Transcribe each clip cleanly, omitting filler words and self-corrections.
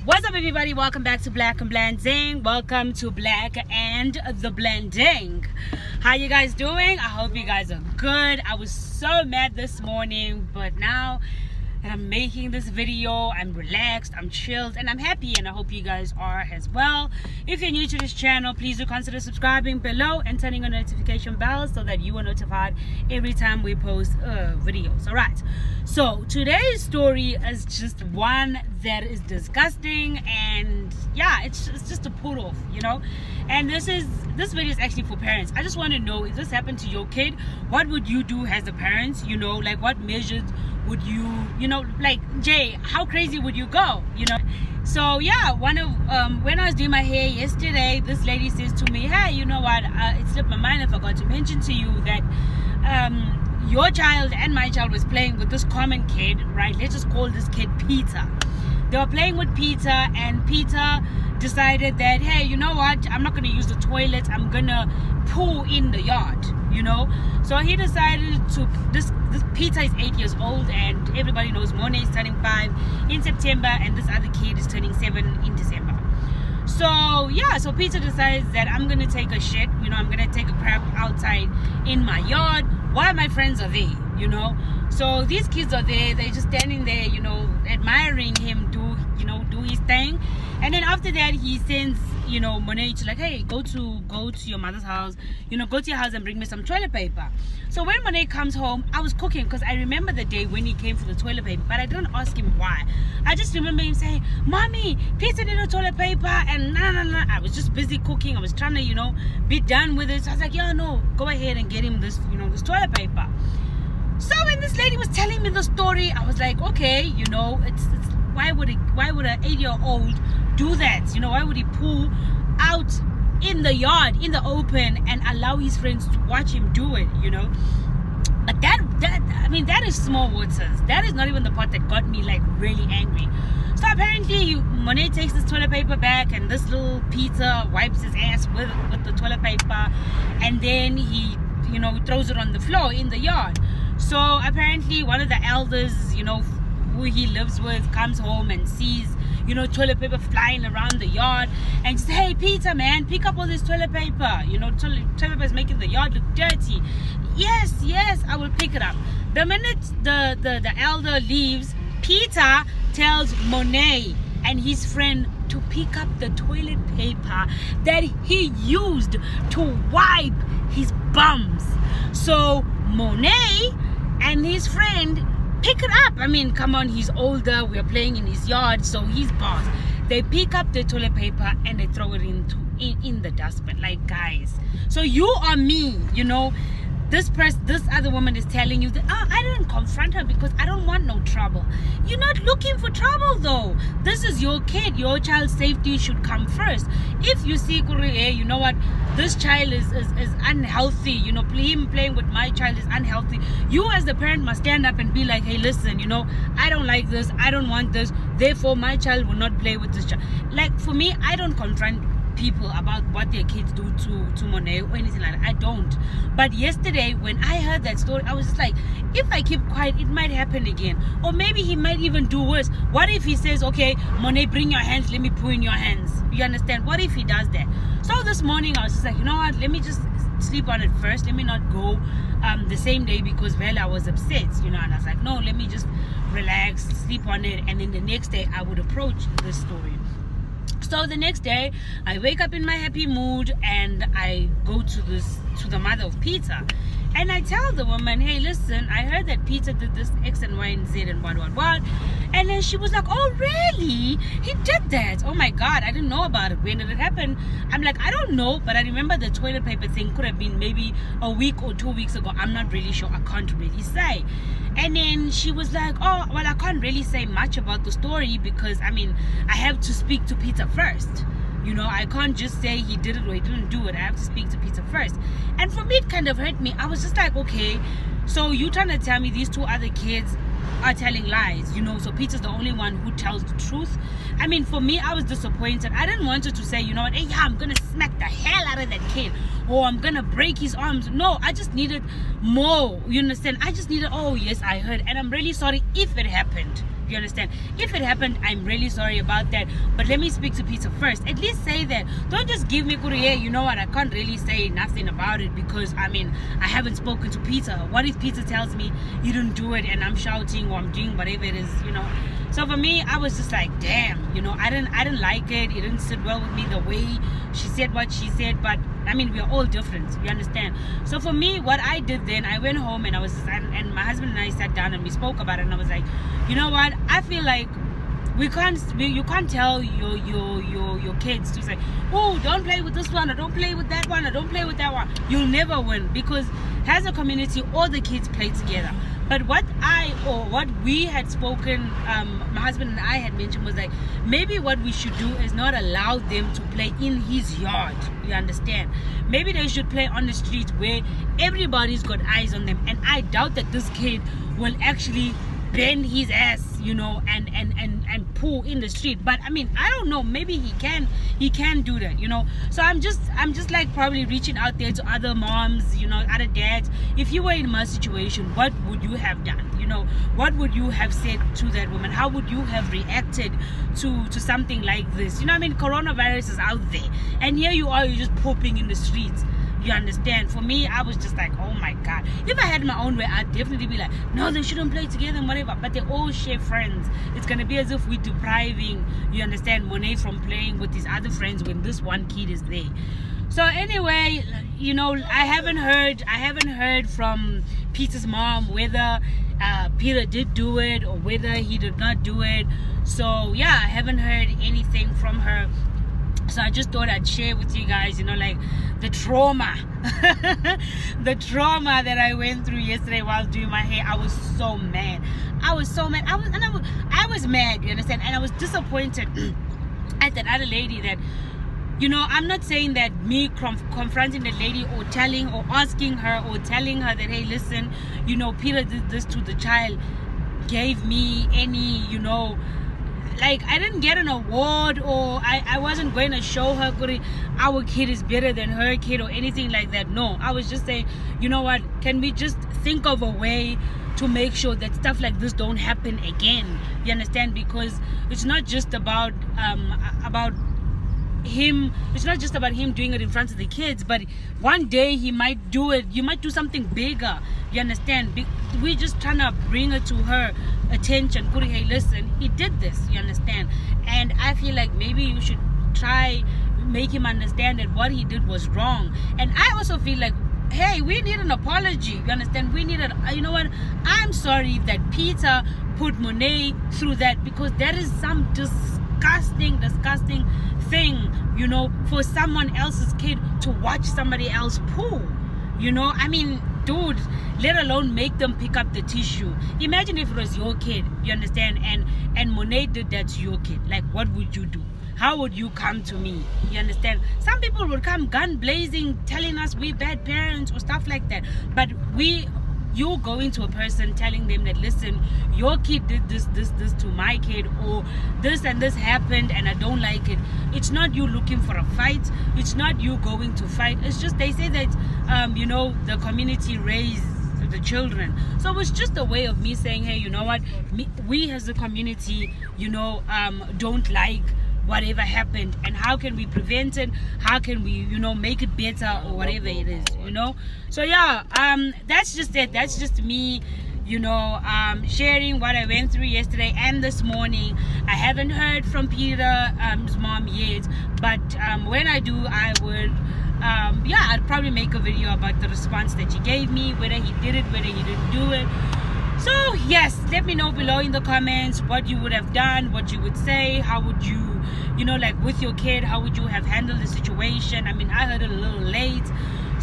What's up, everybody? Welcome back to Black and Blending. Welcome to Black and the Blending. How you guys doing? I hope you guys are good. I was so mad this morning, but now that I'm making this video, I'm relaxed, I'm chilled, and I'm happy, and I hope you guys are as well. If you're new to this channel, please do consider subscribing below and turning on the notification bell so that you are notified every time we post videos. All right, so today's story is just one that is disgusting, and yeah, it's just a put off, you know. And this video is actually for parents. I just want to know, if this happened to your kid, what would you do as the parents? You know, like what measures would you know, like, Jay, how crazy would you go, you know? So yeah, when I was doing my hair yesterday, this lady says to me, hey, you know what, it slipped my mind, I forgot to mention to you that your child and my child was playing with this common kid, right? Let's just call this kid Peter. They were playing with Peter, and Peter decided that, hey, you know what, I'm not going to use the toilet, I'm going to poo in the yard, you know. So he decided to, this Peter is 8 years old, and everybody knows Monet is turning 5 in September, and this other kid is turning 7 in December. So yeah, so Peter decides that I'm going to take a shit, you know, I'm going to take a crap outside in my yard while my friends are there, you know. So these kids are there, they're just standing there, you know, admiring him do his thing. And then after that, he sends, you know, Monet to, like, hey, go to your mother's house, you know, go to your house and bring me some toilet paper. So when Monet comes home, I was cooking, because I remember the day when he came for the toilet paper, but I didn't ask him why. I just remember him saying, Mommy, Peter needed toilet paper, and nah. I was just busy cooking. I was trying to, you know, be done with it. So I was like, yeah, no, go ahead and get him this, you know, this toilet paper. So when this lady was telling me the story, I was like, okay, you know, it's why would an 8-year-old do that? You know, why would he pull out in the yard, in the open, and allow his friends to watch him do it, you know? But that is small waters. That is not even the part that got me, like, really angry. So apparently Monet takes this toilet paper back, and this little Peter wipes his ass with the toilet paper, and then he, you know, throws it on the floor in the yard. So apparently one of the elders, you know, who he lives with, comes home and sees, you know, toilet paper flying around the yard, and says, hey, Peter, man, pick up all this toilet paper. You know, toilet paper is making the yard look dirty. Yes, I will pick it up. The minute the elder leaves, Peter tells Monet and his friend to pick up the toilet paper that he used to wipe his bums. So Monet and his friend pick it up. I mean, come on, he's older, we're playing in his yard, so he's boss. They pick up the toilet paper and they throw it in the dustbin. Like, guys, so you are me, you know. This other woman is telling you that, oh, I didn't confront her because I don't want no trouble. You're not looking for trouble, though. This is your kid. Your child's safety should come first. If you see, hey, you know what, this child is unhealthy, you know, him playing with my child is unhealthy, you as the parent must stand up and be like, hey, listen, you know, I don't like this, I don't want this, therefore my child will not play with this child. Like, for me, I don't confront people about what their kids do to Monet or anything like that. I don't. But yesterday when I heard that story, I was just like, if I keep quiet, it might happen again. Or maybe he might even do worse. What if he says, okay, Monet, bring your hands, let me poo in your hands? You understand? What if he does that? So this morning I was just like, you know what, let me just sleep on it first. Let me not go the same day, because well, I was upset, you know. And I was like, no, let me just relax, sleep on it, and then the next day I would approach this story. So the next day, I wake up in my happy mood, and I go to the mother of Peter, and I tell the woman, hey, listen, I heard that Peter did this X and Y and Z and what. And then she was like, oh, really? He did that? Oh my God, I didn't know about it. When did it happen? I'm like, I don't know, but I remember the toilet paper thing could have been maybe a week or 2 weeks ago. I'm not really sure. I can't really say. And then she was like, oh, well, I can't really say much about the story, because, I mean, I have to speak to Peter first. You know, I can't just say he did it or he didn't do it. I have to speak to Peter first. And for me, it kind of hurt me. I was just like, okay, so you trying to tell me these two other kids are telling lies, you know? So Peter's the only one who tells the truth. I mean, for me, I was disappointed. I didn't want her to say, you know what, hey, yeah, I'm gonna smack the hell out of that kid, or I'm gonna break his arms. No, I just needed more, you understand? I just needed, oh yes, I heard, and I'm really sorry if it happened. You understand? If it happened, I'm really sorry about that, but let me speak to Peter first. At least say that. Don't just give me Kuriye, you know what, I can't really say nothing about it because I mean I haven't spoken to Peter. What if Peter tells me you didn't do it and I'm shouting or I'm doing whatever it is, you know? So for me, I was just like, damn, you know, I didn't like it. It didn't sit well with me the way she said what she said. But I mean, we are all different, you understand? So for me, what I did then, I went home and and my husband and I sat down and we spoke about it. And I was like, you know what? I feel like you can't tell your kids to say, oh, don't play with this one, or don't play with that one, or don't play with that one. You'll never win, because as a community, all the kids play together. But what we had spoken, my husband and I had mentioned, was like, maybe what we should do is not allow them to play in his yard. You understand? Maybe they should play on the streets where everybody's got eyes on them. And I doubt that this kid will actually bend his ass, you know, and pull in the street. But I mean, I don't know, maybe he can do that, you know. So I'm just like probably reaching out there to other moms, you know, other dads. If you were in my situation, what would you have done? You know, what would you have said to that woman? How would you have reacted to something like this? You know, I mean, coronavirus is out there, and here you are, you're just pooping in the streets. You understand? For me, I was just like, oh my God. If I had my own way, I'd definitely be like, no, they shouldn't play together and whatever. But they all share friends. It's going to be as if we're depriving, you understand, Monet from playing with his other friends when this one kid is there. So anyway, you know, I haven't heard from Peter's mom whether Peter did do it or whether he did not do it. So yeah, I haven't heard anything from her. So I just thought I'd share with you guys, you know, like the trauma the trauma that I went through yesterday while doing my hair. I was so mad. I was mad, you understand? And I was disappointed at that other lady that, you know, I'm not saying that me confronting the lady or telling or asking her or telling her that, hey, listen, you know, Peter did this to the child, gave me any, you know, like I didn't get an award, or I wasn't going to show her our kid is better than her kid or anything like that. No, I was just saying, you know what, can we just think of a way to make sure that stuff like this don't happen again? You understand? Because it's not just about him, it's not just about him doing it in front of the kids, but one day he might do it, you might do something bigger. You understand? We're just trying to bring it to her attention, putting, hey, listen, he did this, you understand? And I feel like maybe you should try make him understand that what he did was wrong. And I also feel like, hey, we need an apology, you understand? We need you know what, I'm sorry that Peter put Monet through that, because that is some disgusting thing, you know, for someone else's kid to watch somebody else poo. You know, I mean, dude, let alone make them pick up the tissue. Imagine if it was your kid, you understand, and Monet did that to your kid. Like, what would you do? How would you come to me? You understand? Some people would come gun blazing, telling us we're bad parents or stuff like that. But you going to a person telling them that, listen, your kid did this to my kid, or this and this happened and I don't like it. It's not you looking for a fight. It's not you going to fight. It's just, they say that you know, the community raised the children. So it's just a way of me saying, hey, you know what, we as a community, you know, don't like whatever happened, and how can we prevent it? How can we, you know, make it better, or whatever it is, you know? So yeah, that's just it. That's just me, you know, sharing what I went through yesterday and this morning. I haven't heard from Peter's mom yet, but when I do, I would yeah, I'd probably make a video about the response that he gave me, whether he did it, whether he didn't do it. So yes, let me know below in the comments what you would have done, what you would say, how would you, you know, like with your kid, how would you have handled the situation? I mean, I heard it a little late.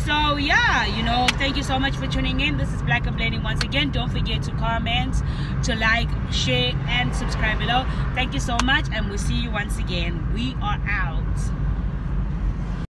So yeah, you know, thank you so much for tuning in. This is Black and Blending once again. Don't forget to comment, to like, share, and subscribe below. Thank you so much, and we'll see you once again. We are out.